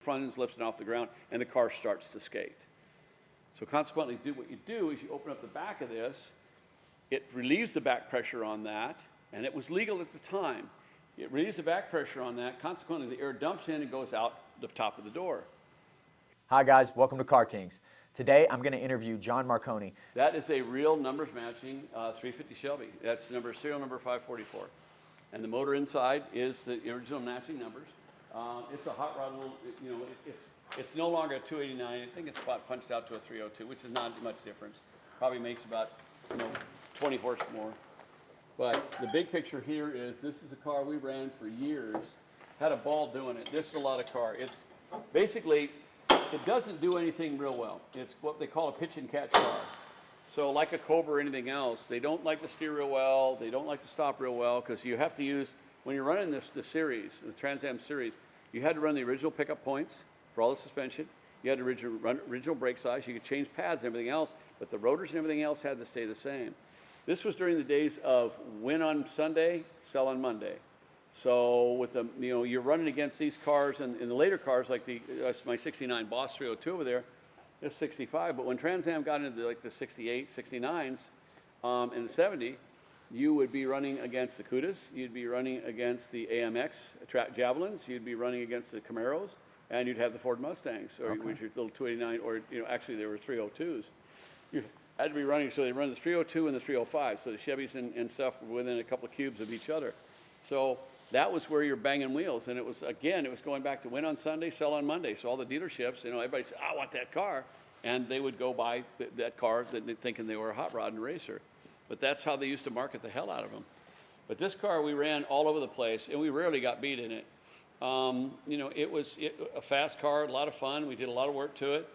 front end's lifted off the ground, and the car starts to skate. So consequently, what you do is you open up the back of this, it relieves the back pressure on that, and it was legal at the time. It relieves the back pressure on that, consequently the air dumps in and goes out the top of the door. Hi guys, welcome to Car Kings. Today I'm going to interview John Marconi. That is a real numbers matching 350 Shelby. That's serial number 544. And the motor inside is the original matching numbers. It's a hot rod, it's no longer a 289. I think it's about punched out to a 302, which is not much difference. Probably makes about 20 horse more. But the big picture here is this is a car we ran for years, had a ball doing it. This is a lot of car. It's basically, it doesn't do anything real well. It's what they call a pitch and catch car. So like a Cobra or anything else, they don't like to steer real well. They don't like to stop real well because you have to use, when you're running the series, the Trans Am series, you had to run the original pickup points for all the suspension. You had to run original brake size. You could change pads and everything else, but the rotors and everything else had to stay the same. This was during the days of win on Sunday, sell on Monday. So with the, you're running against these cars and in the later cars, like my 69 Boss 302 over there, it's 65. But when Trans Am got into like the 68, 69s, and the 70, you would be running against the Cudas, you'd be running against the AMX Javelins, you'd be running against the Camaros, and you'd have the Ford Mustangs, or which are little 289, or actually they were 302s. You had to be running, so they run the 302 and the 305. So the Chevys and stuff were within a couple of cubes of each other. So that was where you're banging wheels, and it was going back to win on Sunday, sell on Monday. So all the dealerships, everybody said, I want that car, and they would go buy that car thinking they were a hot rod and racer. But that's how they used to market the hell out of them. But this car we ran all over the place, and we rarely got beat in it. It was a fast car, a lot of fun. We did a lot of work to it.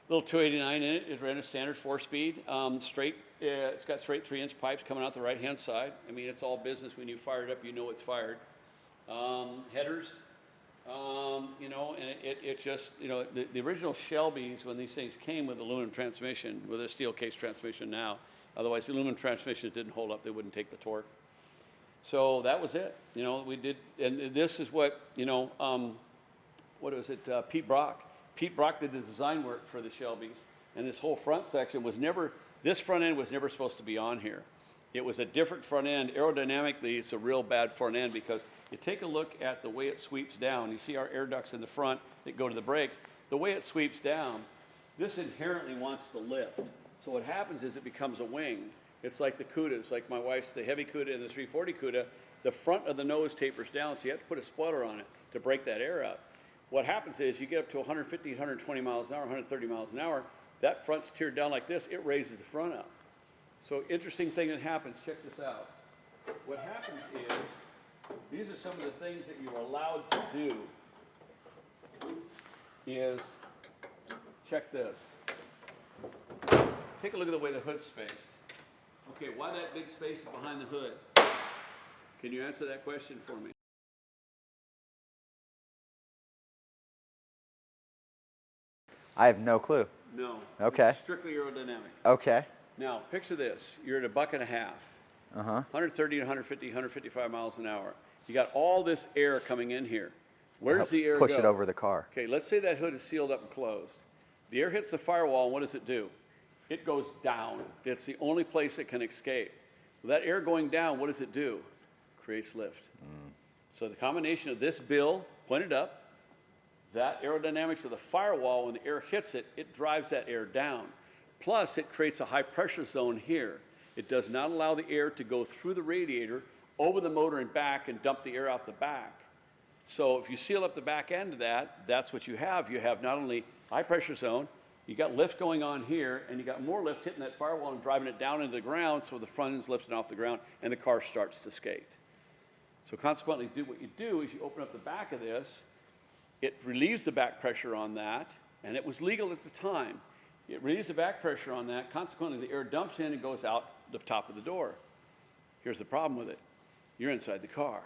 Little 289 in it. It ran a standard 4-speed, straight. It's got straight 3-inch pipes coming out the right-hand side. I mean, it's all business. When you fire it up, you know it's fired. Headers, and it just, the original Shelbys, when these things came with aluminum transmission, with a steel case transmission now, otherwise the aluminum transmission didn't hold up. They wouldn't take the torque. So that was it. We did, and this is what, what was it, Pete Brock. Pete Brock did the design work for the Shelbys, and this whole front section was never, this front end was never supposed to be on here. It was a different front end. Aerodynamically, it's a real bad front end because you take a look at the way it sweeps down. You see our air ducts in the front that go to the brakes. The way it sweeps down, this inherently wants to lift. So what happens is it becomes a wing. It's like the Cudas, like my wife's, the heavy Cuda and the 340 Cuda. The front of the nose tapers down, so you have to put a spoiler on it to break that air out. What happens is you get up to 150, 120 miles an hour, 130 miles an hour, that front's tiered down like this, it raises the front up. So interesting thing that happens, check this out. What happens is, these are some of the things that you're allowed to do, is, check this. Take a look at the way the hood's spaced. Okay, why that big space behind the hood? Can you answer that question for me? I have no clue. No. Okay. It's strictly aerodynamic. Okay. Now, picture this. You're at a $1.50. 130 to 150, 155 miles an hour. You got all this air coming in here. Where's the air Push go? it over the car. Okay, let's say that hood is sealed up and closed. The air hits the firewall, and what does it do? It goes down. It's the only place it can escape. That air going down, what does it do? Creates lift. So the combination of this bill pointed up, that aerodynamics of the firewall, when the air hits it, it drives that air down. Plus, it creates a high pressure zone here. It does not allow the air to go through the radiator, over the motor and back, and dump the air out the back. So if you seal up the back end of that, that's what you have. You have not only high pressure zone, you got lift going on here, and you got more lift hitting that firewall and driving it down into the ground, so the front end's lifting off the ground, and the car starts to skate. So consequently, what you do is you open up the back of this, it relieves the back pressure on that, and it was legal at the time. It relieves the back pressure on that. Consequently, the air dumps in and goes out the top of the door. Here's the problem with it. You're inside the car.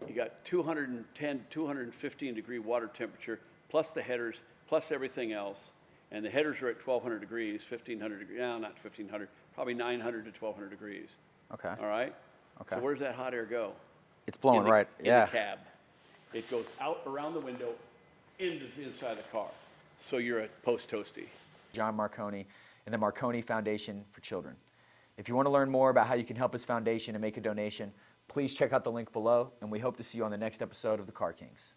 You got 210, 215 degree water temperature, plus the headers, plus everything else. And the headers are at 1,200 degrees, 1,500 degrees, no, not 1,500, probably 900 to 1,200 degrees. Okay. All right? Okay. So where's that hot air go? It's blowing right, in the cab. It goes out around the window into the inside of the car. So you're a post-toasty. John Marconi and the Marconi Foundation for Children. If you want to learn more about how you can help his foundation and make a donation, please check out the link below, and we hope to see you on the next episode of the Car Kings.